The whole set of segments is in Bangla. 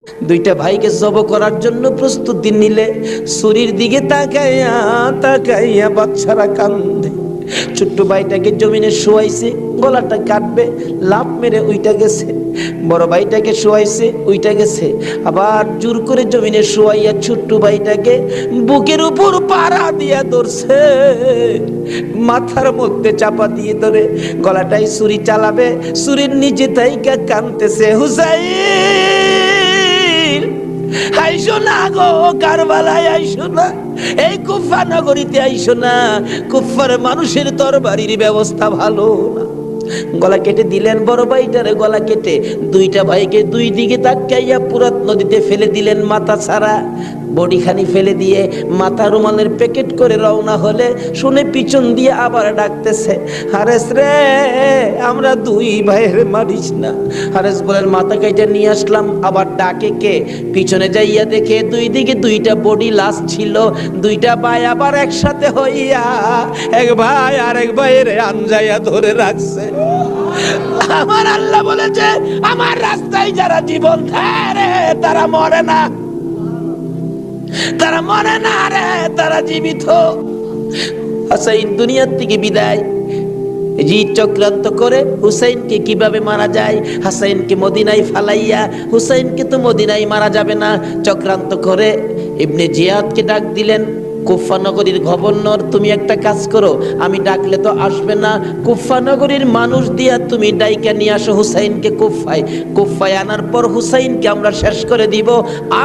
দুইটা ভাইকে জব করার জন্য প্রস্তুতি নিলে ছুরির দিকে তাকাইয়া তাকাইয়া বাচ্চারা কান্দে। ছোট্ট ভাইটাকে জমিনে শোয়াইছে, গলাটা কাটবে, লাফ মেরে উইটা গেছে। বড় ভাইটাকে শোয়াইছে, উইটা গেছে। আবার জোর করে জমিনে শোয়াইয়া ছোট্ট ভাইটাকে বুকের উপর পাড়া দিয়া ধরছে, মাথার মধ্যে চাপা দিয়ে ধরে গলাটাই ছুরি চালাবে, ছুরির নিচে তাইকা কাঁদতেছে, হুসাইন আইসো না গো, কারবালায় আইসো না, এই কুফা নগরীতে আইসো না, কুফার মানুষের তরবারির ব্যবস্থা ভালো না। গলা কেটে দিলেন বড় ভাইটারে, গলা কেটে দুইটা ভাইকে দুই দিকে তাকাইয়া পুরাত নদীতে ফেলে দিলেন মাথা ছাড়া। বডিখানি ফেলে দিয়ে মাথা রুমালের প্যাকেট করে রওনা হলে শুনে পিছন দিয়ে আবার ডাকতেছে, হারেস রে আমরা দুই ভাইয়ের মারিস না। হারেস বলেন মাথা কেটে নিয়ে আসলাম। আবার ডাকে কে? পিছনে যাইয়া দেখে দুই দিকে দুইটা বডি লাশ ছিল। দুইটা ভাই আবার একসাথে হইয়া এক ভাই আর এক ভাইয়ের আনজাইয়া ধরে রাখছে। আমার আল্লাহ বলেছে আমার রাস্তায় যারা জীবন ধারে তারা মরে না, তারা মরে না রে, তারা জীবিত। হুসাইন দুনিয়ার থেকে বিদায়, জি চক্রান্ত করে হুসাইনকে কিভাবে মারা যায়, হুসাইনকে মদিনায় ফালাইয়া, হুসাইনকে তো মদিনায় মারা যাবে না, চক্রান্ত করে ইবনে জিয়াদকে ডাক দিলেন। কুফা নগরীর গভর্নর, তুমি একটা কাজ করো, আমি ডাকলে তো আসবে না, কুফা নগরীর মানুষ দিয়া তুমি ডাইকা নিয়ে আসো হুসাইনকে কুফায়। কুফায় আনার পর হুসাইনকে আমরা শেষ করে দিব,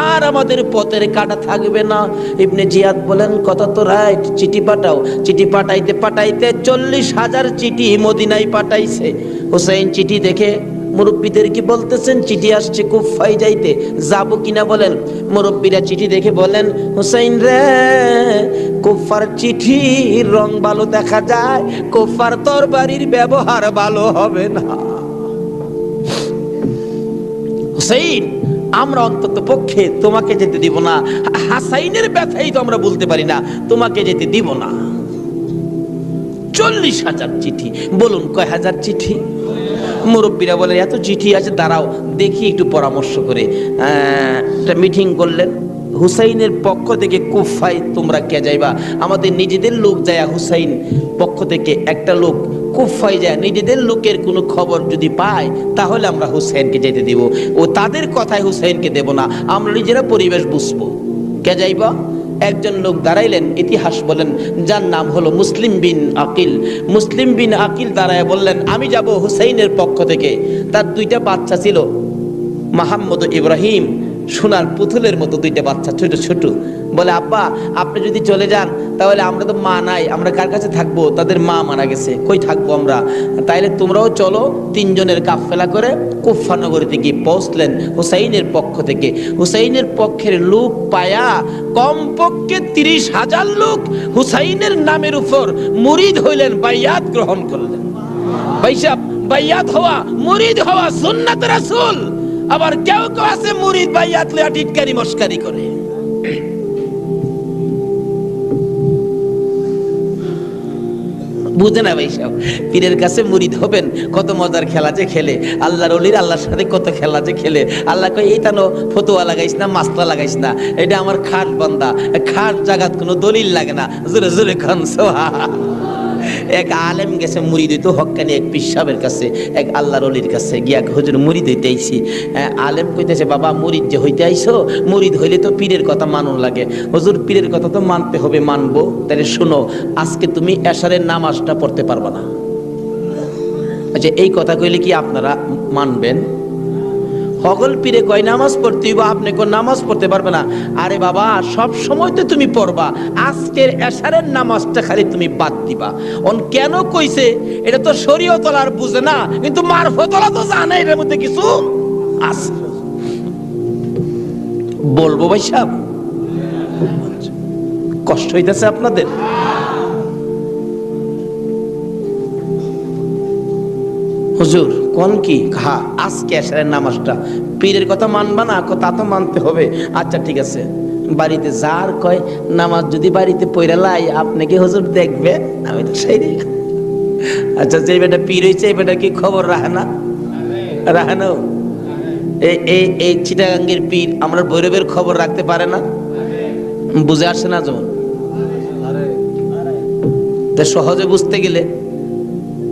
আর আমাদের পথের কাটা থাকবে না। ইবনে জিয়াদ বলেন কথা তো রাইট, চিঠি পাঠাও। চিঠি পাঠাইতে পাঠাইতে 40,000 চিঠি মদিনায় পাঠাইছে। হুসাইন চিঠি দেখে মুরব্বীদেরকে বলতেছেন চিঠি আসছে কুফায় যাইতে, যাবো কিনা বলেন। মুরব্বীরা চিঠি দেখে বলেন, হুসাইন রে কুফার চিঠির রং ভালো দেখা যায়, কুফার তরবারির ব্যবহার ভালো হবে না। হুসাইন আমরা অন্তত পক্ষে তোমাকে যেতে দিব না, হাসাইনের ব্যথাই তো আমরা বলতে পারি না, তোমাকে যেতে দিব না। 40,000 চিঠি, বলুন কয় হাজার চিঠি? মুরব্বীরা বলে এত চিঠি আছে, দাঁড়াও দেখি একটু পরামর্শ করে। একটা মিটিং করলেন, হুসাইনের পক্ষ থেকে কুফায় তোমরা কে যাইবা? আমাদের নিজেদের লোক যায়, হুসাইন পক্ষ থেকে একটা লোক কুফায় যায়, নিজেদের লোকের কোনো খবর যদি পায় তাহলে আমরা হুসাইনকে যেতে দিব, ও তাদের কথায় হুসাইনকে দেব না, আমরা নিজেরা পরিবেশ বুঝবো। কে যাইবা? একজন লোক দাঁড়াইলেন, ইতিহাস বলেন, যার নাম হলো মুসলিম বিন আকিল। মুসলিম বিন আকিল দাঁড়ায় বললেন আমি যাব হুসাইনের পক্ষ থেকে। তার দুইটা বাচ্চা ছিল, মোহাম্মদ ইব্রাহিম, সোনার পুতুলের মতো দুইটা বাচ্চা, ছোট ছোট। বলে আব্বা আপনি যদি চলে যান তাহলে আমরা তো মা নাই, আমরা কার কাছে থাকবো? তাদের মা মারা গেছে, কই থাকবো আমরা? তাইলে তোমরাও চলো। 3 জনের কাফেলা করে কুফা নগরীতে গিয়ে পৌঁছলেন হুসাইনের পক্ষ থেকে। হুসাইনের পক্ষের লোক পায়া কমপক্ষে 30,000 লোক হুসাইনের নামের উপর মুরিদ হইলেন, বাইয়াত গ্রহণ করলেন। ভাইসাব, বাইয়াত হওয়া, মুরিদ হওয়া সুন্নাত রাসূল। আবার কেউ কেউ আছে মুরিদ বাইয়াত লইয়া টিটকারি মস্কারি করে। বুঝে না ভাইসাব, পীরের কাছে মুরিদ হবেন, কত মজার খেলা যে খেলে, আল্লাহর ওলির আল্লাহর সাথে কত খেলা যে খেলে। আল্লাহ কই এই তানো ফতোয়া লাগাইস না, মাসলা লাগাইস না, এটা আমার খাট বান্দা, খাট জাগাত কোনো দলিল লাগে না। জোরে জোরে খান সোহা। এক আলেম গেছে মুরিদ হইতো, হক্কানি এক পীর সাহেবের কাছে, এক আল্লাহর ওলির কাছে গিয়া, হুজুর মুরিদ হইতে আইছি। আলেম কইতেছে বাবা মুরিদ যে হইতে আইছো, মুরিদ হইলে তো পীরের কথা মানুন লাগে। হুজুর পীরের কথা তো মানতে হবে, মানবো। তাহলে শোনো, আজকে তুমি এশারের নামাজটা পড়তে পারবা না। আচ্ছা এই কথা কইলে কি আপনারা মানবেন? হগল পীরে কয় নামাজ পড়তে হইব, আপনি কোন নামাজ পড়তে পারবে না। আরে বাবা সব সময় তো তুমি পড়বা, আজকের এশারের নামাজটা খালি তুমি বাদ দিবা। অন কেন কইছে? এটা তো শরীয়তল আর বুঝে না, কিন্তু মারফতলা তো জানে এর মধ্যে কিছু আছে। বলবো ভাই সাহেব, কষ্ট হইতেছে আপনাদের? হুজুর কোন কি? হ্যাঁ আজকে এশারের নামাজটা পীরের কথা মানবা না? তা তো মানতে হবে। আচ্ছা ঠিক আছে, বাড়িতে যার কয় নামাজ যদি বাড়িতে পড়া লাই আপনাকে হুজুর দেখবে, আমি তো সেই দিই। আচ্ছা যে বেটা পীর হয়েছে এই বেটা কি খবর রাখে না? রাখে না? এই চিটাগাঙ্গের পীর আমরা ভৈরবের খবর রাখতে পারে না? বুঝে আসে না যেমন। তো সহজে বুঝতে গেলে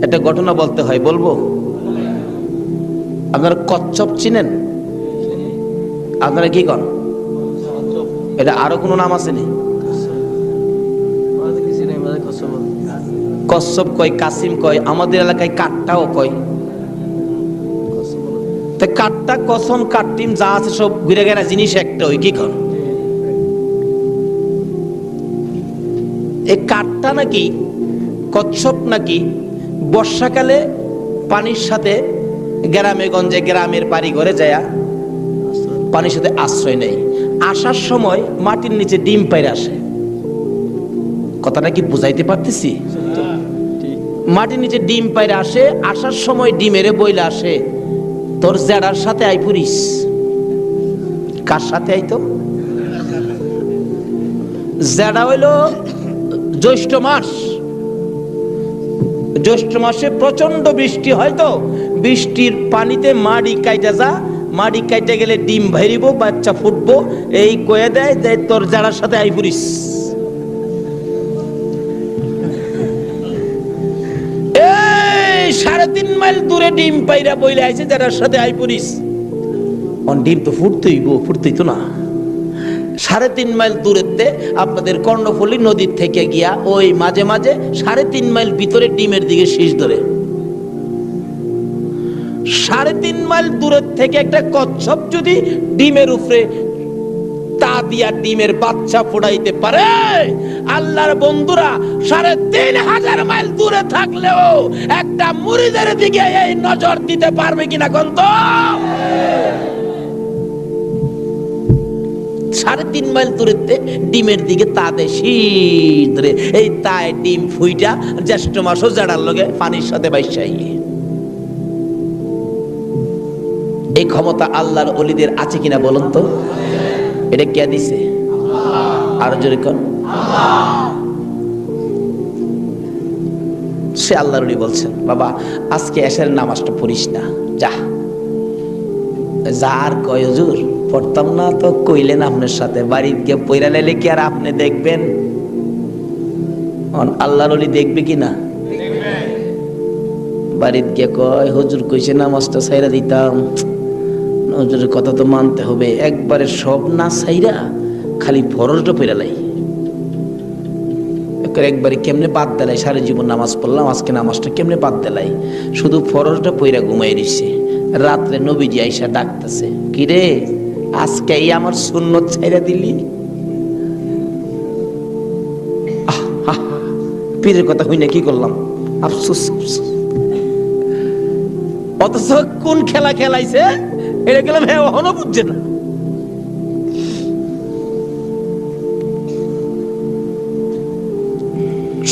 একটা ঘটনা বলতে হয়, বলবো? আপনারা কচ্ছপ চিনেন? আপনারা কি কন? এটা আরো কোনো নাম আছে নি? কচ্ছপ কয়, কাসিম কয়, আমাদের এলাকায় কাটটাও কয়। কাটটা, কসম, কাটটিম যা আছে সব ঘুরে গেরা জিনিস একটা, ওই কি কন? এই কাটটা নাকি, কচ্ছপ নাকি বর্ষাকালে পানির সাথে গ্রামে গঞ্জে, গ্রামের বাড়ি ঘরে যায় পানির সাথে আশ্রয় নেই। আসার সময় মাটির নিচে ডিম পাইরে আসে। কথাটা কি বুঝাইতে পারতেছি? মাটির নিচে ডিম পাইরে আসে, আসার সময় ডিমেরে বইলে আসে, তোর জেডার সাথে আই পুরিস। কার সাথে আইতো? জেডা হইল জ্যৈষ্ঠ মাস। জ্যৈষ্ঠ মাসে প্রচন্ড বৃষ্টি হয়, তো বৃষ্টির পানিতে মাড়ি কাইটা যা, মাড়ি কাইটা গেলে ডিম ভাইরিব, বাচ্চা ফুটবো, এই কয়ে দেয় যে তোর জেডার সাথে আই পুরিস। এই 3.5 মাইল দূরে ডিম পাইরা বইলে আইছে জেডার সাথে আই পুরিস। ডিম তো ফুটতেই তো না। 3.5 মাইল দূরেতে আপনাদের কর্ণফুলী নদীর থেকে গিয়া ওই মাঝে মাঝে 3.5 মাইল ভিতরে ডিমের দিকে শীষ ধরে। 3.5 মাইল দূরের থেকে একটা কচ্ছপ যদি ডিমের উপরে তা দিয়া ডিমের বাচ্চা ফোটাইতে পারে, আল্লাহর বন্ধুরা 3,500 মাইল দূরে থাকলেও একটা মুরিদের দিকে এই নজর দিতে পারবে কিনা কোন? তো 3.5 মাইল দূরেতে ডিমের দিকে তা দেয় শীষ ধরে। এই তাই ডিম ফুইটা জ্যৈষ্ঠ মাসও জাড়ার লগে পানির সাথে বাইসাই। এই ক্ষমতা আল্লাহর ওলিদের আছে কিনা বলুন তো? এটা কে দিছে? আরো জোরে কোন? সে আল্লাহর ওলি বলছেন, বাবা আজকে এশারের নামাজটা পড়িস না, যা। যার কয় হুজুর পড়তাম না, তো কইলেন আপনার সাথে বাড়ির কে পয়রা লাইলে কি আর আপনি দেখবেন? আল্লাহর ওলি দেখবে কিনা? বাড়ির কে কয় হুজুর কইছে নামাজটা ছাইরা দিতাম, হুজুরের কথা তো মানতে হবে, একবারে সব না ছাইরা খালি ফরজটা পয়রা লাই। একবারে কেমনে বাদ দেলাই, সারা জীবন নামাজ পড়লাম, আজকে নামাজটা কেমনে বাদ দেলাই, শুধু ফরজটা পয়রা ঘুমাই দিছে। রাত্রে নবীজি আইসা ডাকতেছে, কিরে আজকে আমার সুন্নত ছাইরা দিলি? পীরের কথা হই না, কি করলাম, আফসোস। অথচ কোন খেলা খেলাইছে এটা গেলাম, হ্যাঁ এখনো বুঝছে না।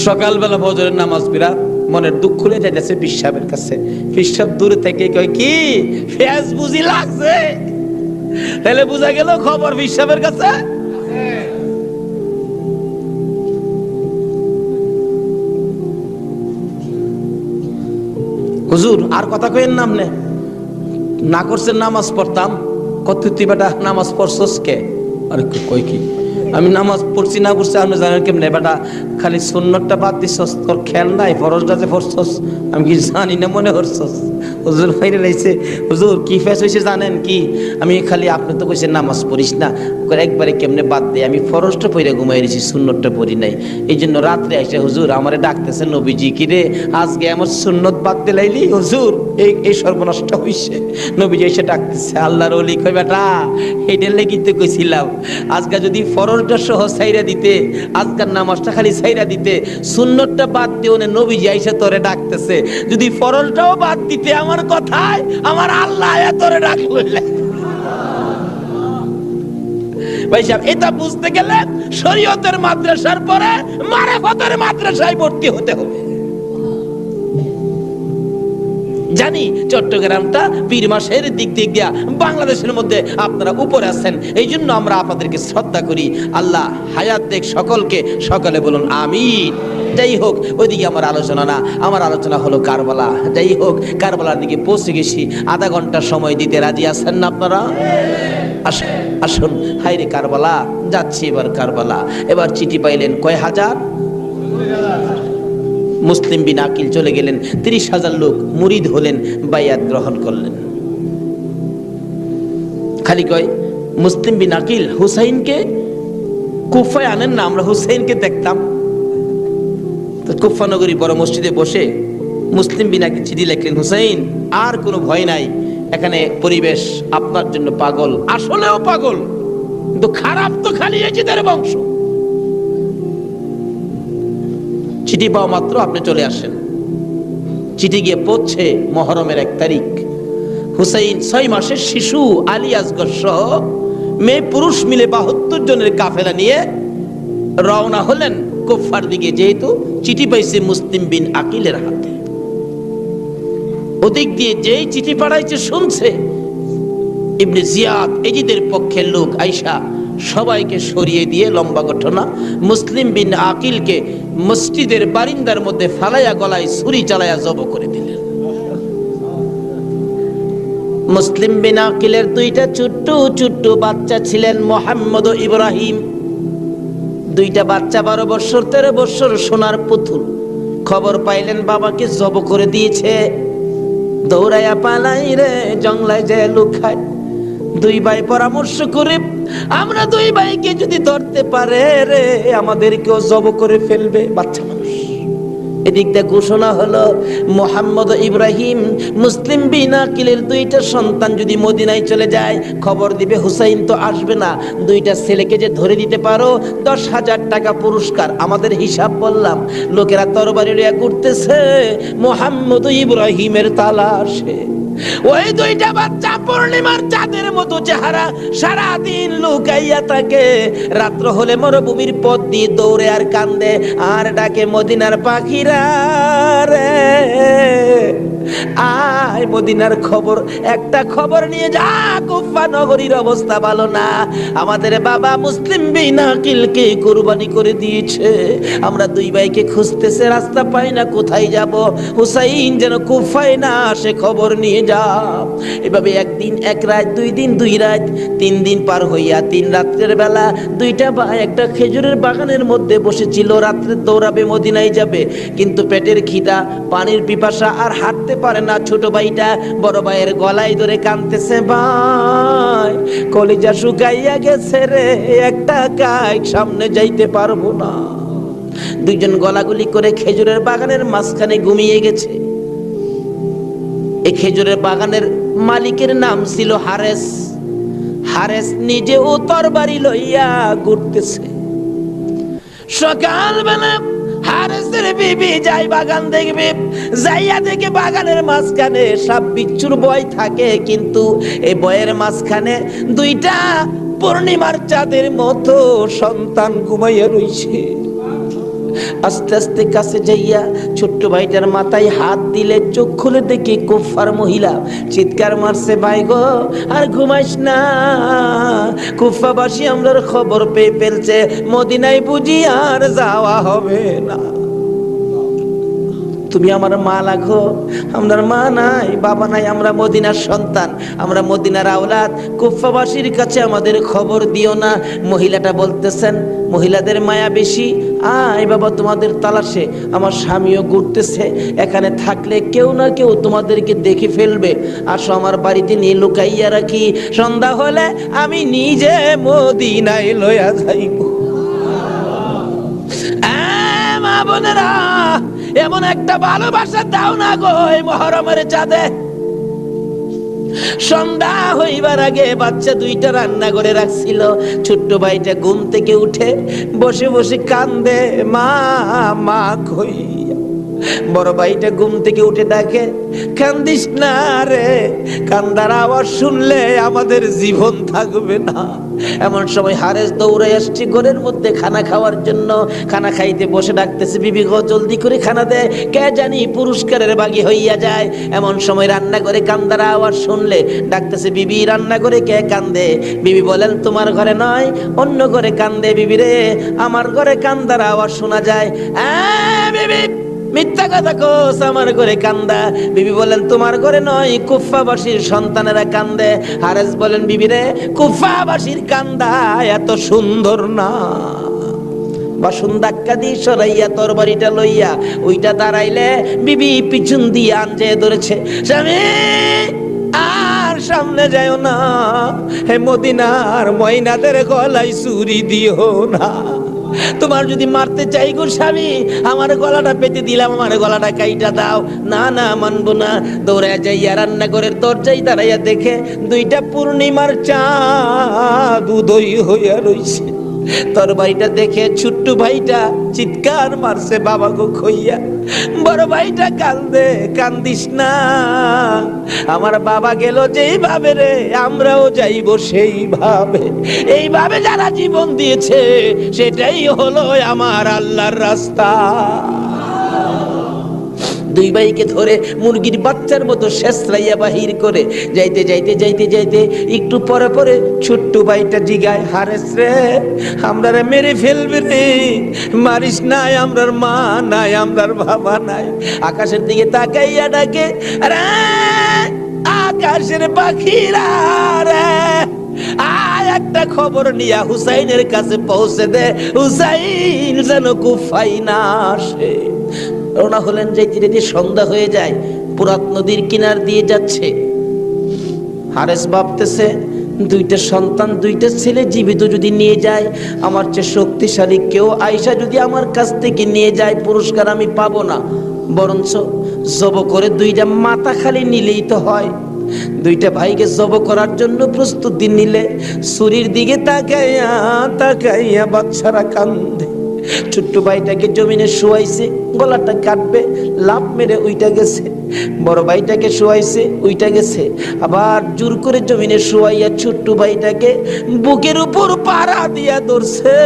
সকালবেলা ফজরের নামাজ পড়া মনের দুঃখ খুলে যাইতেছে পিসাবের কাছে। পিসাব দূরে থেকে কয়, কি ফেস বুঝি লাগছে? তাহলে বুঝা গেল খবর পিসাবের কাছে। হুজুর আর কথা কইেন না, আপনি না করছেন নামাজ পড়তাম, কত তুই বেটা নামাজ পড়ছস কে? আরে কই কি আমি নামাজ পড়ছি না পড়ছি আপনি জানেন কেমনে? বেটা খালি সুন্নতটা বাদ দিছস, তোর খেয়াল নাই ফরজটা যে পড়ছস আমি কি জানি না মনে করছস? হুজুর বাইরে লাইছে। হুজুর কি ফেস হয়েছে জানেন কি? আমি খালি আপনি তো কইছেন নামাজ পড়িস না, একবারে কেমনে বাদ দেয়, আমি ফরজটা পড়ে ঘুমাই দিয়েছি, সুন্নতটা পড়ি নাই। এই জন্য রাত্রে এসে হুজুর আমারে ডাকতেছে, নবীজি কিরে আজকে আমার সুন্নত বাদ দিলাইলি? হুজুর এই সর্বনষ্ট হইছে। নবীজি এসে ডাকতেছে, আল্লাহর ওলি কই বেটা এইটার লেগেই তো কইছিলাম, আজকে যদি ফরজটা সহ ছাইরা দিতে, আজকের নামাজটা খালি ছাইরা দিতে, সুন্নতটা বাদ দিও না, নবীজি এসে তোরে ডাকতেছে, যদি ফরজটাও বাদ দিতে আমার কথায় আমার আল্লাহ তোরে ডাকলো। ভাই সাহেব এটা বুঝতে গেলে শরীয়তের মাদ্রাসার পরে মারিফতের মাদ্রাসায় ভর্তি হতে হবে। জানি চট্টগ্রামটা পীর মাসের দিক দিয়া বাংলাদেশের মধ্যে আপনারা উপরে আছেন, এই জন্য আমরা আপনাদেরকে শ্রদ্ধা করি। আল্লাহ হায়াত দেখ সকলকে, সকলে বলুন আমিন। যাই হোক, ওইদিকে আমার আলোচনা না, আমার আলোচনা হলো কারবালা। যাই হোক, কারবালার দিকে পৌঁছে গেছি। আধা ঘন্টা সময় দিতে রাজি আছেন না আপনারা? আসুন। হাইরে কারবালা, যাচ্ছি এবার কারবালা। এবার চিঠি পাইলেন কয় হাজার? মুসলিম বিন আকিল চলে গেলেন, 30,000 লোক মুরিদ হলেন, বাইয়াত গ্রহণ করলেন। খালি কয় মুসলিম বিন আকিল হুসাইনকে কুফায় আনেন না, আমরা হুসাইনকে দেখতাম। কুফা নগরী বড় মসজিদে বসে মুসলিম বিন আকিল চিঠি লিখলেন, হুসাইন আর কোনো ভয় নাই, এখানে পরিবেশ আপনার জন্য পাগল, আসলেও পাগল, কিন্তু খারাপ তো খালি এজিদের বংশ। চিঠি পাওয়া মাত্র আপনি চলে আসেন। চিঠি গিয়ে পৌঁছে মুহররমের 1 তারিখ। হুসাইন 6 মাসের শিশু আলী আসগর সহ মেয়ে পুরুষ মিলে 72 জনের কাফেলা নিয়ে রওনা হলেন কুফার দিকে, যেহেতু চিঠি পাইছে মুসলিম বিন আকিলের হাতে। ওদিক দিয়ে যেই চিঠি পাঠাইছে শুনছে, ইবনে জিয়াদ এজিদের পক্ষের লোক আইসা সবাইকে সরিয়ে দিয়ে, লম্বা ঘটনা, মুসলিম বিন আকিলকে মসজিদের বারিন্দার মধ্যে ফালাইয়া গলায় ছুরি চালাইয়া জব করে দিলেন। মুসলিম বিন আকিলের 2টা ছোট্ট ছোট্ট বাচ্চা ছিলেন, মোহাম্মদ ও ইব্রাহিম। 2টা বাচ্চা 12 বছর 13 বছর, সোনার পুতুল। খবর পাইলেন বাবাকে জব করে দিয়েছে, দৌড়াইয়া পালাই রে, জঙ্গলায় যায় লুকায়। 2 ভাই পরামর্শ করে, আমরা 2 ভাইকে যদি ধরতে পারে রে, আমাদেরকেও জব করে ফেলবে, বাচ্চা মানুষ। এদিক দিয়ে ঘোষণা হলো, মোহাম্মদ ইব্রাহিম মুসলিম বিন আকিলের 2টা সন্তান যদি মদিনায় চলে যায়, খবর দিবে হুসাইন তো আসবে না, 2টা ছেলেকে যে ধরে দিতে পারো 10,000 টাকা পুরস্কার। আমাদের হিসাব বললাম, লোকেরা তরবারি লইয়া ঘুরতেছে মোহাম্মদ ইব্রাহিমের তালাশে। ওই 2টা বাচ্চা পূর্ণিমার চাঁদের মতো চেহারা, সারাদিন লুকাইয়া থাকে। রাত্র হলে মরুভূমির পথ দিয়ে দৌড়ে আর কান্দে আর ডাকে, মদিনার পাখিরা রে আয়, মদিনার খবর, একটা খবর নিয়ে যা, কুফা নগরীর অবস্থা ভালো না, আমাদের বাবা মুসলিম বিন আকিলকে কুরবানি করে দিয়েছে, আমরা 2 ভাইকে খুঁজতেছে, রাস্তা পাই না, কোথায় যাব, হুসাইন যেন কুফায় না আসে, খবর নিয়ে যা। এভাবে 1 দিন 1 রাত, 2 দিন 2 রাত, 3 দিন পার হইয়া 3 রাত্রের বেলা 2টা ভাই একটা খেজুরের বাগানের মধ্যে বসেছিল, রাত্রে দৌড়াবে, মদিনায় যাবে, কিন্তু পেটের খিদা, পানির পিপাসা, আর হাঁটতে পারে না। ছোট ভাইটা বড় ভাইয়ের গলায় ধরে কাঁদতেছে, ভাই কলিজা শুকাইয়া গেছে রে, একটা কাজ সামনে যাইতে পারবো না। 2জন গলাগুলি করে খেজুরের বাগানের মাঝখানে ঘুমিয়ে গেছে। এই খেজুরের বাগানের মালিকের নাম ছিল হারেস। হারেস নিজে ও তরবারি লইয়া ঘুরতেছে। সকালবেলা হারেসের বিবি যাই বাগান দেখবে, যাইয়া দেখে বাগানের মাঝখানে সাপ বিচ্ছুর ভয় থাকে, কিন্তু এই ভয়ের মাঝখানে 2টা পূর্ণিমার চাঁদের মতো সন্তান ঘুমাইয়া রইছে। আস্তে আস্তে কাছে যাইয়া ছোট্ট ভাইটার মাথায় হাত দিলে, চোখ খুলে দেখি কুফার মহিলা, চিৎকার মারছে, ভাই গো আর ঘুমাইস না, কুফাবাসী আমরার খবর পেয়ে ফেলছে, মদিনায় বুঝি আর যাওয়া হবে না, তুমি আমার মা লাগো। আমার মা নাই, বাবা নাই, আমরা মদিনার সন্তান, আমরা মদিনার আওলাদ, কুফাবাসীর কাছে আমাদের খবর দিও না। মহিলাটা বলতেছেন, মহিলাদের মায়া বেশি, আয় বাবা তোমাদের তালাশে, আমার স্বামীও ঘুরতেছে, এখানে থাকলে কেউ না কেউ তোমাদেরকে দেখে ফেলবে, আসো আমার বাড়িতে নিয়ে লুকাইয়া রাখি, সন্ধ্যা হলে আমি নিজে মদিনায় লইয়া যাইব। মা বোনেরা, এমন একটা ভালোবাসা দাও না গো এই মুহররমের চাঁদে। সন্ধ্যা হইবার আগে বাচ্চা 2টা রান্না করে রাখছিল। ছোট্ট ভাইটা ঘুম থেকে উঠে বসে বসে কান্দে, মা মা কই। বড় ভাইটা ঘুম থেকে উঠে দেখে, কান্দিস না রে, কান্দার আওয়াজ শুনলে আমাদের জীবন থাকবে না। এমন সময় হারেস দৌড়ে আসছে ঘরের মধ্যে খানা খাওয়ার জন্য। খানা খাইতে বসে ডাকতেছে, বিবি গো জলদি করে খানা দে, কে জানি পুরস্কারের বাগী হইয়া যায়। এমন সময় রান্না করে কান্দার আওয়াজ শুনলে ডাকতেছে, বিবি রান্না করে কে কান্দে? বিবি বলেন, তোমার ঘরে নয়, অন্য ঘরে কান্দে। বিবি রে, আমার ঘরে কান্দার আওয়াজ শোনা যায়। বিবি মিথ্যা কথা কোস, আমার ঘরে কান্দা। বিবি বলেন, তোমার ঘরে নয়, কুফাবাসীর সন্তানেরা কান্দে। হারেস বলেন, বিবি রে, কুফাবাসীর কান্দা এত সুন্দর না। বাসন ধাক্কা দিয়ে সরাইয়া তরবারিটা লইয়া ওইটা দাঁড়াইলে বিবি পিছন দিয়ে আনজে ধরেছে, স্বামী আর সামনে যাও না, হে মদিনার ময়নাদের গলায় ছুরি দিও না। তোমার যদি মারতে চাই গো স্বামী, আমার গলাটা পেতে দিলাম, আমার গলাটা কাইটা দাও। না না, মানবো না। দৌড়ায় যাইয়া রান্নাঘরের দরজায় দাঁড়াইয়া দেখে দুইটা পূর্ণিমার চাঁদ উদয় হইয়া রইছে। তরবারিটা দেখে ছোট্ট ভাইটা চিৎকার মারছে, বাবা গো খইয়া। বড় ভাইটা কান্দে, কান্দিস না, আমার বাবা গেল যেইভাবে রে, আমরাও যাইব সেইভাবে। এইভাবে যারা জীবন দিয়েছে সেটাই হলো আমার আল্লাহর রাস্তা। দুই ভাইকে ধরে মুরগির বাচ্চার মতো শেষরাইয়া বাহির করে যাইতে যাইতে যাইতে যাইতে একটু পরে পরে ছোট্ট ভাইটা জিগায়, হারেস রে, আমরারে মেরে ফেলবে রে, মারিস নাই, আমরার মা নাই, আমরার বাবা নাই। আকাশের দিকে তাকাইয়া ডাকে, আরে আকাশের পাখিরা রে, আয় একটা খবর নিয়া হুসাইনের কাছে পৌঁছে দে, হুসাইন যেন কুফায় না আসে। রওনা হলেন, যাইতে যাইতে সন্ধ্যা হয়ে যায়। পুরাত নদীর কিনার দিয়ে যাচ্ছে। হারেস ভাবতেছে, দুইটা সন্তান, দুইটা ছেলে জীবিত যদি নিয়ে যায়, আমার চেয়ে শক্তিশালী কেউ আইসা যদি আমার কাছ থেকে নিয়ে যায়, পুরস্কার আমি পাবো না, বরঞ্চ জব করে দুইটা মাথা খালি নিলেই তো হয়। দুইটা ভাইকে জব করার জন্য প্রস্তুতি নিলে ছুরির দিকে তাকাইয়া তাকাইয়া বাচ্চারা কান্দে। ছোট্ট ভাইটাকে জমিনে শুয়াইছে, গলাটা কাটবে, লাফ মেরে উইটা গেছে। বড় ভাইটাকে শুয়াইছে, উইটা গেছে। আবার জোর করে জমিনে শুয়াইয়া ছোট্ট ভাইটাকে বুকের উপর পাড়া দিয়া ধরছে,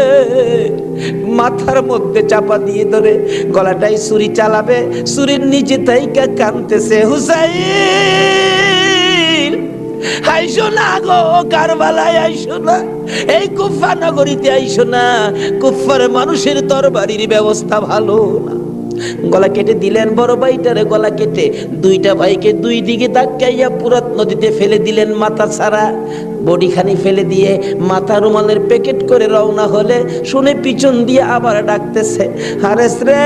মাথার মধ্যে চাপা দিয়ে ধরে গলাটাই ছুরি চালাবে, ছুরির নিচে তাইকা কাঁদতেছে, হুসাইন আইসো না গো, কারবালায় আইসো না, এই কুফা নগরীতে আইসো না, কুফার মানুষের তরবারির ব্যবস্থা ভালো না। গলা কেটে দিলেন বড় ভাইটারে, গলা কেটে দুইটা ভাইকে দুই দিকে ধাক্কাইয়া পুরাত নদীতে ফেলে দিলেন, মাথা ছাড়া বডিখানি ফেলে দিয়ে মাথা রুমালের প্যাকেট করে রওনা হলে শুনে পিছন দিয়ে আবার ডাকতেছে, হারেস রে,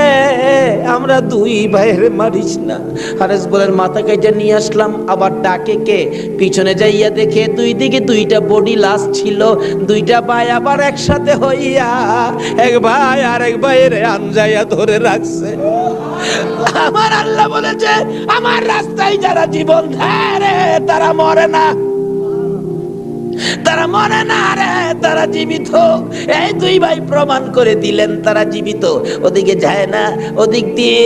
আমরা দুই ভাইয়ের মারিস না। হারেস বলেন, মাথা কেটে নিয়ে আসলাম। আবার ডাকে কে? পিছনে যাইয়া দেখে দুই দিকে দুইটা বডি লাশ ছিল। দুইটা ভাই আবার একসাথে হইয়া এক ভাই আর এক ভাইয়ের আনজাইয়া ধরে রাখছে। আমার আল্লাহ বলেছে, আমার রাস্তায় যারা জীবন ধারে তারা মরে না, তারা মরে না রে, তারা জীবিত। এই দুই ভাই প্রমাণ করে দিলেন তারা জীবিত। ওদিকে যায় না, ওদিক দিয়ে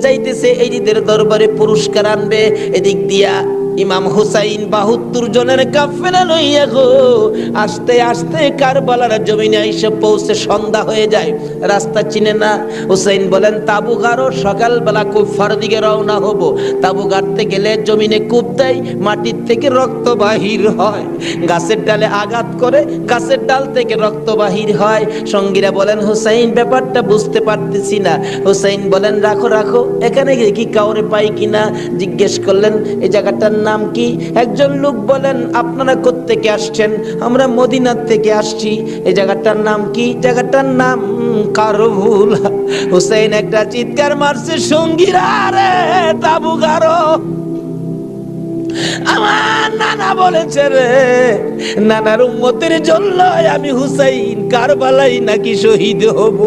যাইতেছে, এই ঈদের দরবারে পুরস্কার আনবে। এদিক দিয়া ইমাম হুসাইন 72 জনের কাফেলা লইয়া গো আস্তে আস্তে কারবালার জমিনে এসে পৌঁছে সন্ধ্যা হয়ে যায়। রাস্তা চিনে না। হুসাইন বলেন, তাবু গাড়ো, সকালবেলা কুফার দিকে রওনা হব। তাবু গাড়তে গেলে জমিনে কূপ দেয়, মাটির থেকে রক্ত বাহির হয়, গাছের ডালে আঘাত করে গাছের ডাল থেকে রক্ত বাহির হয়। সঙ্গীরা বলেন, হুসাইন ব্যাপারটা বুঝতে পারতেছি না। হুসাইন বলেন, রাখো রাখো, এখানে কি কাউরে পাই কিনা জিজ্ঞেস করলেন, এই জায়গাটার নাম কি? একজন লোক বলেন, আপনারা কোত্থেকে আসছেন? আমরা মদিনার থেকে আসছি। এই জায়গাটার নাম কি? জায়গাটার নাম কারবুলা। হুসাইন একটা চিৎকার মারছে, সঙ্গীরা রে, তাবু গাড়ো। আমার নানা বলেছে রে, নানার উম্মতের জন্য আমি হুসাইন কারবালাই নাকি শহীদ হব।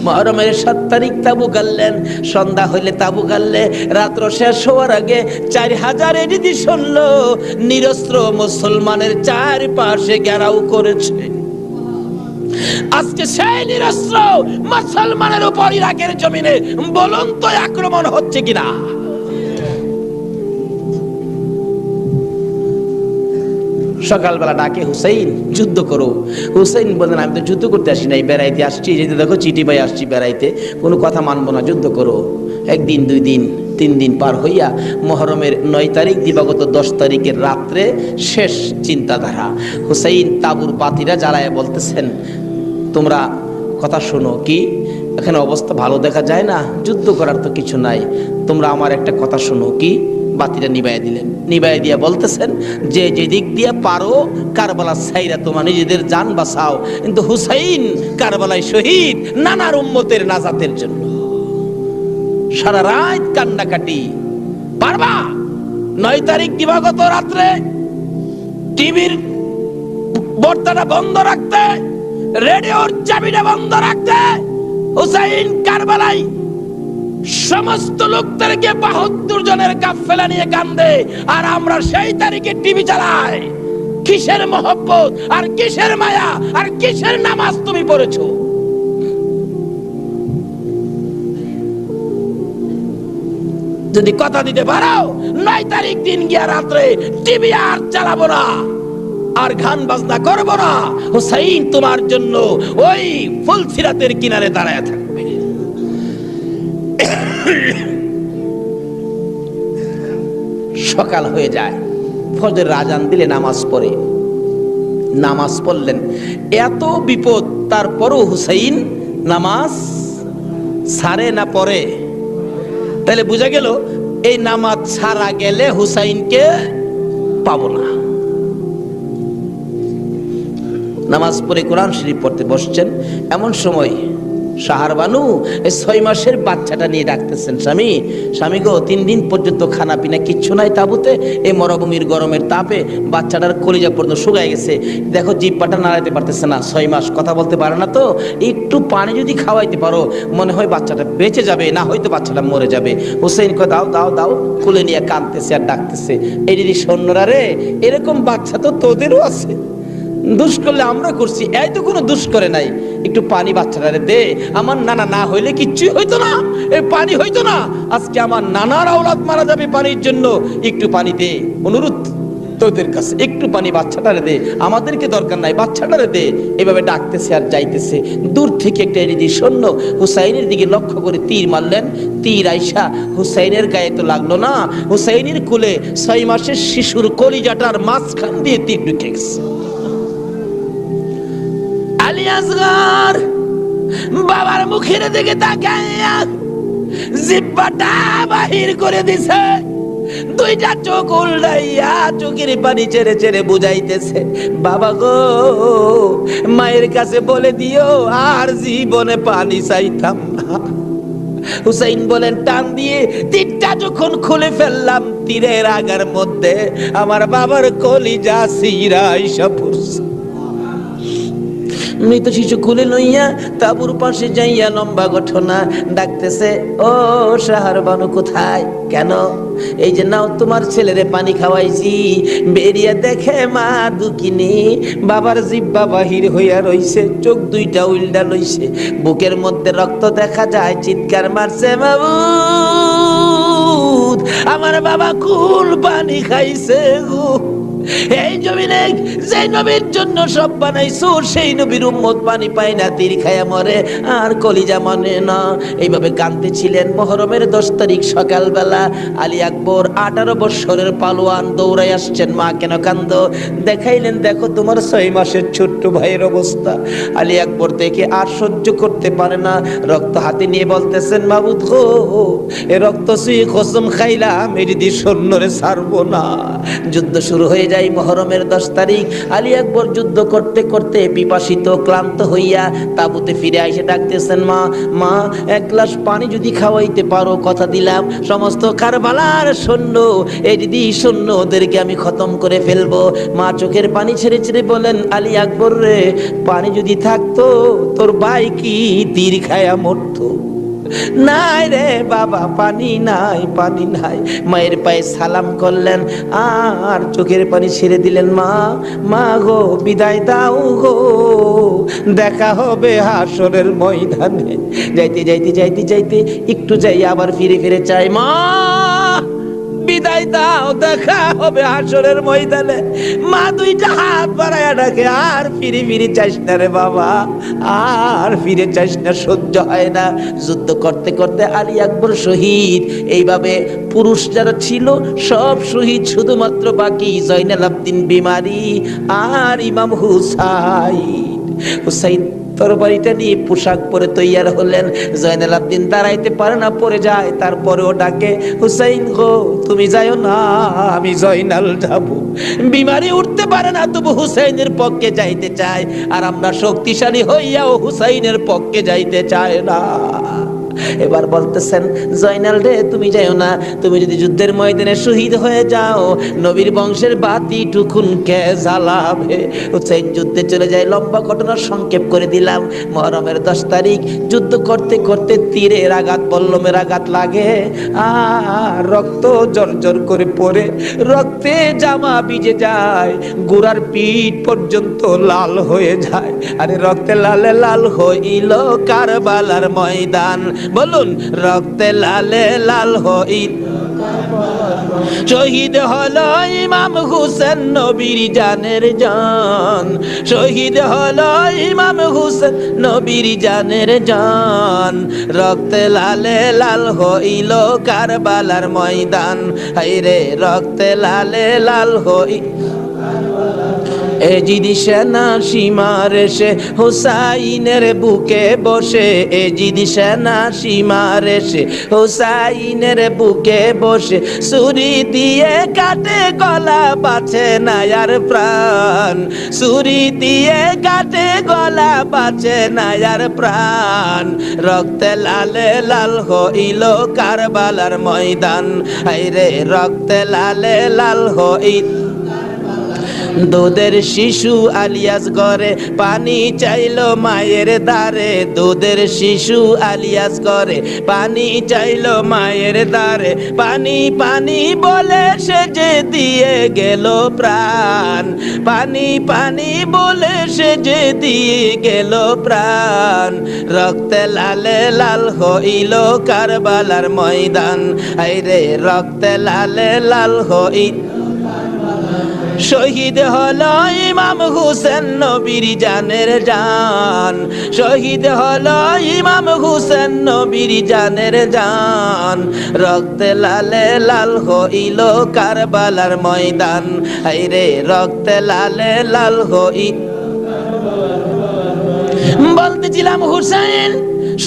মুহররমের 7 তারিখ তাবু গাড়লেন। সন্ধ্যা হইলে তাবু গাড়লে রাত্র শেষ হওয়ার আগে 4000 এডিদি শুনল নিরস্ত্র মুসলমানের চারপাশে ঘেরাও করেছে। আজকে সেই নিরস্ত্র মুসলমানের উপর ইরাকের জমিনে বলুন তো আক্রমণ হচ্ছে কিনা? সকালবেলা ডাকে, হুসাইন যুদ্ধ করো। হুসাইন বলেন, আমি তো যুদ্ধ করতে আসি নাই, বেড়াইতে আসছি। যেতে দেখো চিঠি পাই আসছি বেড়াইতে, কোনো কথা মানবো না, যুদ্ধ করো। একদিন, 2 দিন, 3 দিন পার হইয়া মহরমের 9 তারিখ দিবাগত 10 তারিখের রাত্রে শেষ চিন্তাধারা। হুসাইন তাবুর বাতিরা জ্বালায় বলতেছেন, তোমরা কথা শোনো। কি এখানে অবস্থা ভালো দেখা যায় না, যুদ্ধ করার তো কিছু নাই, তোমরা আমার একটা কথা শোনো। কি? বাতিটা নিবাইয়া দিলেন। নিবাইয়া দিয়া বলতেছেন যে যেদিক দিয়ে পারো কারবালা ছাইরা তোমার নিজেদের জান বাঁচাও, কিন্তু হুসাইন কারবালায় শহীদ নানার উম্মতের নাজাতের জন্য। সারা রাত কান্নাকাটি। পারবা 9 তারিখ দিবাগত রাত্রে টিভির বর্তাটা বন্ধ রাখতে, রেডিওর চাবিটা বন্ধ রাখতে, হুসাইন কারবালায় সমস্ত লোকদেরকে 72 জনের কাফেলা নিয়ে কান্দে, আর আমরা সেই তারিখে টিভি চালাই। কিসের মহব্বত আর কিসের মায়া আর কিসের নামাজ তুমি পড়েছো? যদি কথা দিতে পারো 9 তারিখ দিন গিয়া রাত্রে টিভি আর চালাবো না, আর গান বাজনা করবো না, হুসাইন তোমার জন্য ওই ফুলসিরাতের কিনারে দাঁড়ায় থাকবে। সকাল হয়ে যায়, ফজরের আজান দিলে নামাজ পড়ে। নামাজ পড়লেন, এত বিপদ তারপরও হুসাইন নামাজ ছাড়ে না পড়ে। তাহলে বোঝা গেল এই নামাজ ছাড়া গেলে হুসাইনকে পাবো না। নামাজ পড়ে কোরআন শরীফ পড়তে বসছেন, এমন সময় শাহরবানু এই 6 মাসের বাচ্চাটা নিয়ে ডাকতেছেন, স্বামী, স্বামী গো, 3 দিন পর্যন্ত খানা পিনা কিচ্ছু নাই তাবুতে, এই মরুভূমির গরমের তাপে বাচ্চাটার কলিজা পর্যন্ত শুকায় গেছে, দেখো জিহ্বাটা নাড়াইতে পারতেছে না, 6 মাস কথা বলতে পারে না, তো একটু পানি যদি খাওয়াইতে পারো মনে হয় বাচ্চাটা বেঁচে যাবে, না হয়তো বাচ্চাটা মরে যাবে। হুসাইন কয়, দাও দাও দাও, কোলে নিয়ে কাঁদতেছে আর ডাকতেছে, এই দিদি সৈন্যরা রে, এরকম বাচ্চা তো তোদেরও আছে, দুষ করলে আমরা করছি, এই তো কোনো দুষ করে নাই, একটু পানি বাচ্চাটারে দে, আমার নানা না হইলে কিচ্ছুই হইতো না, এই পানি হইতো না, আজকে আমার নানার আওলাদ মারা যাবে পানির জন্য, একটু পানি দে, অনুরোধ তোদের কাছে, একটু পানি বাচ্চাটারে দে, আমাদেরকে দরকার নাই, বাচ্চাটারে দে। এভাবে ডাকতেছে আর যাইতেছে। দূর থেকে একটা এরিদি সৈন্য হুসাইনের দিকে লক্ষ্য করে তীর মারলেন। তীর আইসা হুসাইনের গায়ে তো লাগলো না, হুসাইনের কোলে 6 মাসের শিশুর কলিজাটার মাঝখান দিয়ে তীর ঢুকে গেছে। আলী আসগর বাবার মুখের দিকে তাকাইয়া জিহ্বাটা বাহির করে দিছে, 2টা চোখ উল্টাইয়া চোখের পানি ছেড়ে ছেড়ে বুঝাইতেছে, বাবা গো, মায়ের কাছে বলে দিও আর জীবনে পানি চাইতাম না। হুসাইন বলেন, টান দিয়ে তীরটা যখন খুলে ফেললাম, তীরের আগার মধ্যে আমার বাবার কলিজা ছিঁড়া আইসা পড়ছে। মৃত শিশু কুলে লইয়া তাবুর পাশে যাইয়া লম্বা ঘটনা ডাকতেছে, ও শাহরবানু কোথায়? কেন? এই যে নাও, তোমার ছেলেরে পানি খাওয়াইছি, বেরিয়া দেখে মা দুকিনি বাবার জিহ্বা বাহির হইয়া রইছে, চোখ 2টা উল্টা লইছে, বুকের মধ্যে রক্ত দেখা যায়, চিৎকার মারছে, মাবুদ আমার বাবা কুল পানি খাইছে গো। এই জমিনে যে নবীর জন্য সব বানাইছো, সেই নবীর উম্মত পানি পায় না, তীর খায়া মরে আর কলিজা মানে না। এইভাবে কাঁদতেছিলেন। মহরমের 10 তারিখ সকালবেলা আলী আকবর 18 বছরের পালোয়ান দৌড়াই আসছেন। মা কেন কান্দো? দেখাইলেন, দেখো তোমার 6 মাসের ছোট্ট ভাইয়ের অবস্থা। আলী আকবর দেখে আর সহ্য করতে পারে না, রক্ত হাতে নিয়ে বলতেছেন, মাবুদ গো, এ রক্ত সুই কসম খাইলাম, এটি দিয়ে সৈন্যরে ছাড়বো না। যুদ্ধ শুরু হয়ে যায়। মহরমের 10 তারিখ আলী আকবর যুদ্ধ করতে করতে পিপাসিত ক্লান্ত হইয়া তাবুতে ফিরে এসে ডাকতেছেন, মা, মা, 1 গ্লাস পানি যদি খাওয়াইতে পারো, কথা দিলাম সমস্ত কারবালার সৈন্য, এই দিদি সৈন্য ওদেরকে আমি খতম করে ফেলবো। মা চোখের পানি ছেড়ে ছেড়ে বলেন, আলী আকবর রে, পানি যদি থাকতো তোর ভাই কি তীর খায়া মরতো? নাই রে বাবা, পানি নাই, পানি নাই। মায়ের পায়ে সালাম করলেন আর চোখের পানি ছেড়ে দিলেন। মা, মা গো, বিদায় দাও গো, দেখা হবে হাসরের ময়দানে। যাইতে যাইতে যাইতে যাইতে একটু যাই আবার ফিরে ফিরে চাই, মা বিদায় দাও, দেখা হবে হাসরের ময়দানে। মা দুইটা হাত বাড়ায়া ডাকে, আর ফিরে ফিরে চাইস না রে বাবা, আর ফিরে চাইস না, সহ্য হয় না। যুদ্ধ করতে করতে আলী আকবর শহীদ। এইভাবে পুরুষ যারা ছিল সব শহীদ, শুধুমাত্র বাকি জয়নাল আবদিন বিমারি আর ইমাম হুসাইন। হুসাইন তরবারিটা নিয়ে পোশাক পরে তৈয়ার হলেন। জয়নাল আবদিন দাঁড়াইতে পারে না, পড়ে যায়। তারপরেও ডাকে, হুসাইন গো তুমি যাইও না, আমি জয়নাল যাবো। বিমারি উঠতে পারে না, তবু হুসাইনের পক্ষে যাইতে চায়। আর আমরা শক্তিশালী হইয়াও হুসাইনের পক্ষে যাইতে চায় না। এবার বলতেছেন, জয়নাল রে তুমি যাইও না, তুমি যদি যুদ্ধের ময়দানে শহীদ হয়ে যাও, নবীর বংশের বাতি টুকুন কে জ্বালাবে? হুসাইন যুদ্ধে চলে যায়। লম্বা ঘটনা সংক্ষেপ করে দিলাম। মুহররমের 10 তারিখ যুদ্ধ করতে করতে তীরের আঘাত, বল্লমের আঘাত লাগে আর রক্ত জর্জর করে পড়ে, রক্তে জামা ভিজে যায়, গোড়ার পিঠ পর্যন্ত লাল হয়ে যায়। আরে রক্তে লালে লাল হইল কারবালার ময়দান। বলুন, রক্তে লালে লাল হইল। শহীদ হলো ইমাম হুসেন নবীর জানের জান, শহীদ হলো ইমাম হুসেন নবীর জানের জান। রক্তে লালে লাল হইল কারবালার ময়দান। হায়রে রক্তে লালে লাল হইল। এজিদি সেনা সীমার এসে হুসাইনের বুকে বসে, এজিদি সেনা সীমার এসে হুসাইনের বুকে বসে, ছুরি দিয়ে কাটে গলা, বাঁচে না আর প্রাণ। ছুরি দিয়ে কাটে গলা, বাঁচে না আর প্রাণ। রক্তে লালে লাল হইল কারবালার ময়দান। হায়রে রক্তে লালে লাল হইল। দুধের শিশু আলিয়াস ঘরে পানি চাইলো মায়ের দ্বারে, দুধের শিশু আলিয়াস ঘরে পানি চাইলো মায়ের দ্বারে। পানি পানি বলে সে যে দিয়ে গেল প্রাণ, পানি পানি বলে সে যে দিয়ে গেল প্রাণ। রক্তে লালে লাল হইল কারবালার ময়দান। হায়রে রক্তে লালে লাল হইল। শহীদ হলো ইমাম হুসেন নবীর জানের জান, শহীদ হলো ইমাম হুসেন নবীর জানের জান। রক্তে লালে লাল হইল কারবালার ময়দান। হায়রে রক্তে লালে লাল হইল। বলতেছিলাম, হুসেন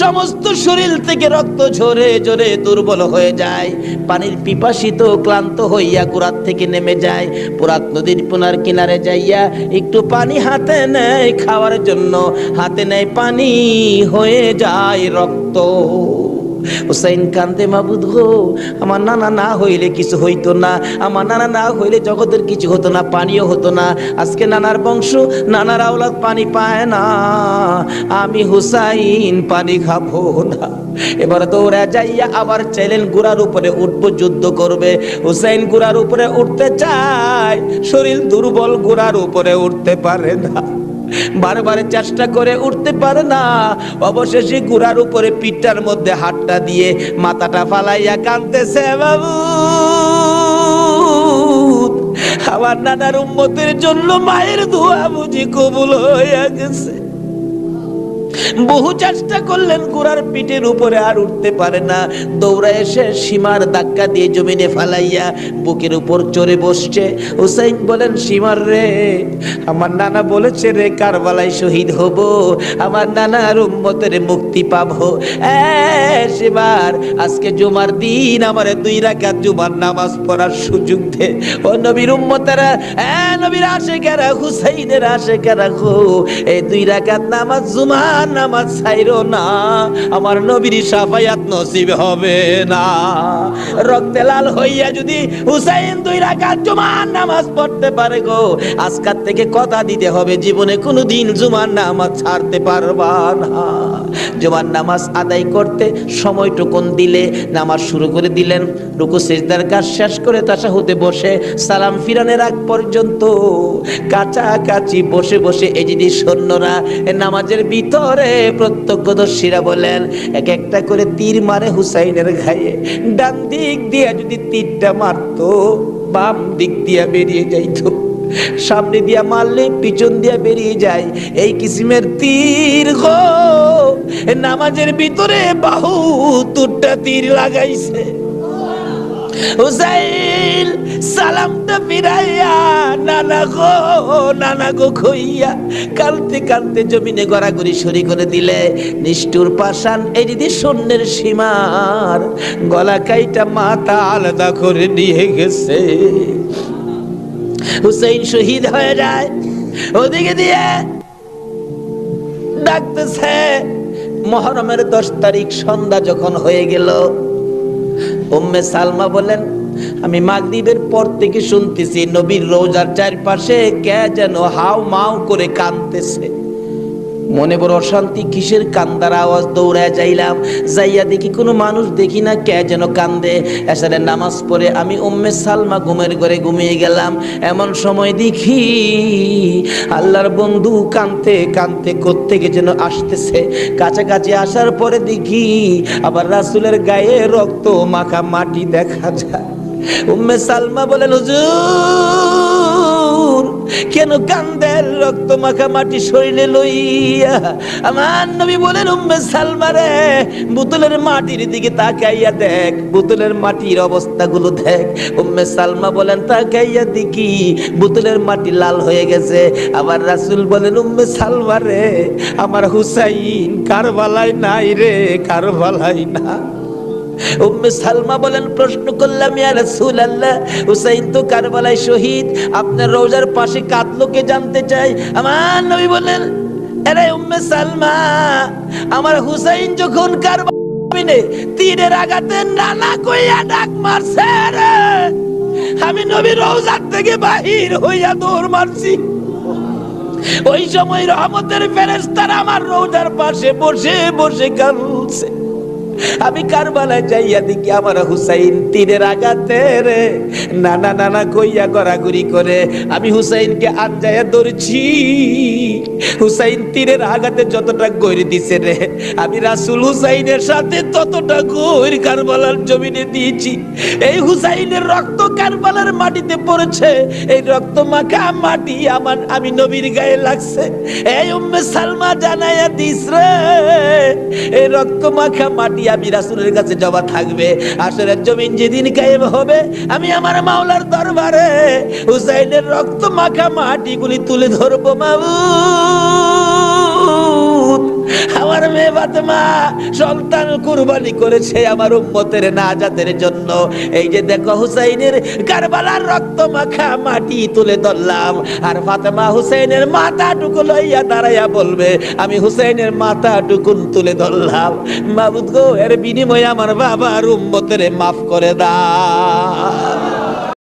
সমস্ত শরীর থেকে রক্ত ঝরে ঝরে দুর্বল হয়ে যায়। পানির পিপাসিত ক্লান্ত হইয়া কুরাত থেকে নেমে যায়। পুরাত নদীর পুনার কিনারে যাইয়া একটু পানি হাতে নেয় খাওয়ার জন্য। হাতে নেয় পানি, হয়ে যায় রক্ত। হুসাইন কান্দে, মাবুদ গো, আমার নানা না হইলে কিছু হইতো না, আমার নানা না হইলে জগতের কিছু হতো না, পানিও হতো না। আজকে নানার বংশ, নানার আওলাদ পানি পায় না, আমি হুসাইন পানি খাবো না। এবার দৌড়া যাইয়া আবার চাইলেন ঘোড়ার উপরে উঠবো, যুদ্ধ করবে। হুসাইন ঘোড়ার উপরে উঠতে চায়, শরীর দুর্বল, ঘোড়ার উপরে উঠতে পারে না। বারবার চেষ্টা করে উঠতে পারে না। অবশেষে ঘোড়ার উপরে পিঠটার মধ্যে হাতটা দিয়ে মাথাটা ফালাইয়া কাঁদতেছে, বাবু আমার নানার উম্মতের জন্য মায়ের দোয়া বুঝি কবুল হইয়া গেছে। বহু চেষ্টা করলেন, ঘোড়ার পিঠের উপরে আর উঠতে পারে না। দৌড়া এসে সীমার ধাক্কা দিয়ে জমিনে ফালাইয়া বুকের উপর চড়ে বসছে। হুসাইন বলেন, সীমার রে, আমার নানা বলেছে রে কারবালায় শহীদ হব, আমার নানার উম্মতের মুক্তি পাবো। সীমার, আজকে জুমার দিন আমার 2 রাকাত জুমার নামাজ পড়ার সুযোগ দে। ও নবীর উম্মতেরা, নবীর আশেকেরা, হুসাইনের আশেকেরা গো, এই 2 রাকাত নামাজ জুমার নামাজ ছাইরো না, আমার নবীর শাফায়াত নসিব হবে না। রক্তে লাল হইয়া যদি হুসাইন 2 রাকাত জুমার নামাজ পড়তে পারে গো, আজকাল থেকে কথা দিতে হবে জীবনে কোনোদিন জুমার নামাজ ছাড়তে পারবা না। জুমার নামাজ আদায় করতে সময়টুকুন দিলে নামাজ শুরু করে দিলেন, রুকু সিজদার কাজ শেষ করে তাশাহুদে বসে সালাম ফিরানের আগ পর্যন্ত কাছাকাছি বসে বসে এই যে সৈন্যরা নামাজের ভিতরে প্রত্যক্ষদর্শীরা বলেন এক একটা করে তীর মারে হুসাইনের গায়ে। ডান দিক দিয়ে যদি তীরটা মারতো বাম দিক দিয়ে বেরিয়ে যাইতো, সামনে দিয়া মারলে পিছন দিয়া বেরিয়ে যায়, এই কিসিমের তীর গো। নামাজের ভিতরে 72টা তীর লাগাইছে। হুসাইন সালামটা ফিরাইয়া নানা গো কইয়া কালতে কালতে জমিনে গড়াগড়ি সরি করে দিলে নিষ্ঠুর পাষাণ এই দিদি সৈন্যের সীমার গলা কাইটা মাথা আলাদা করে নিয়ে গেছে। হুসাইন শহীদ হয়ে যায়, ওদিকে দিয়ে ডাকতেছে। মুহররমের 10 তারিখ সন্ধ্যা যখন হয়ে গেল, উম্মে সালমা বলেন আমি মাগরিবের পর থেকে শুনতেছি নবীর রওজার চারপাশে কে যেন হাউ মাউ করে কাঁদতেছে। মনে বড় অশান্তি, কিসের কান্দার আওয়াজ? দৌড়ায় যাইলাম, যাইয়া দেখি কোনো মানুষ দেখি না, কে যেন কান্দে। এশারের নামাজ পড়ে আমি উম্মে সালমা ঘুমের ঘরে ঘুমিয়ে গেলাম। এমন সময় দেখি আল্লাহর বন্ধু কাঁদতে কাঁদতে কোত্থেকে যেন আসতেছে। কাছাকাছি আসার পরে দেখি আবার রাসূলের গায়ে রক্ত মাখা মাটি দেখা যায়। উম্মে সালমা বলেন হুজুর কেন কান্দেন রক্ত মাখা মাটি শরীরে লইয়া? আমার নবী বলেন উম্মে সালমা রে, বোতলের মাটির দিকে তাকাইয়া দেখ, বোতলের মাটির অবস্থাগুলো দেখ। উম্মে সালমা বলেন তাকাইয়া দেখি বোতলের মাটি লাল হয়ে গেছে। আবার রাসূল বলেন উম্মে সালমা রে, আমার হুসাইন কারবালায় নাই রে, কারবালায় না। উম্মে সালমা বলেন প্রশ্ন করলাম ইয়া রাসূলুল্লাহ, হুসাইন তো কারবালায় শহীদ, আপনার রওজার পাশে কাঁদলো কে জানতে চাই। আমার নবী বলেন আরে উম্মে সালমা, আমার হুসাইন যখন কারবালায় তীরের আঘাতে নানা কইয়া ডাক মারছে রে, আমি নবী রওজা থেকে বাহির হইয়া দৌড় মারছি। ওই সময় রহমতের ফেরেশতারা আমার রওজার পাশে বসে বসে কাঁদছে। আমি কারবালায় যাইয়া দেখি আমার হুসাইন তীরের আঘাতে রে নানা নানা কইয়া গড়াগড়ি করে। আমি হুসাইনকে আনজায়া ধরছি, হুসাইন তীরের আঘাতে যতটা গড়ি দিছে রে, আমি রাসূল হুসাইনের সাথে ততটা গড়ি কারবালার জমিনে দিয়েছি। এই হুসাইনের রক্ত কারবালার মাটিতে পড়েছে, এই রক্ত মাখা মাটি আমি নবীর গায়ে লাগছে। এই উম্মে সালমা জানাইয়া দিস রে, এই রক্ত মাখা মাটি আমি রাসূলের কাছে জমা থাকবে। আসরের জমিন যেদিন কায়েম হবে, আমি আমার মাওলার দরবারে হুসাইনের রক্ত মাখা মাটিগুলি তুলে ধরবো। মাবুদ, আমার মেয়ে ফাতেমা সন্তান কুরবানি করেছে আমার উম্মতের নাজাতের জন্য। এই যে দেখো হুসাইনের কারবালার রক্ত মাখা মাটি তুলে ধরলাম, আর ফাতেমা হুসাইনের মাথাটুকু লইয়া দাঁড়াইয়া বলবে আমি হুসাইনের মাথাটুকুন তুলে ধরলাম। মাবুদ গো, এর বিনিময়ে আমার বাবার উম্মতের মাফ করে দাও।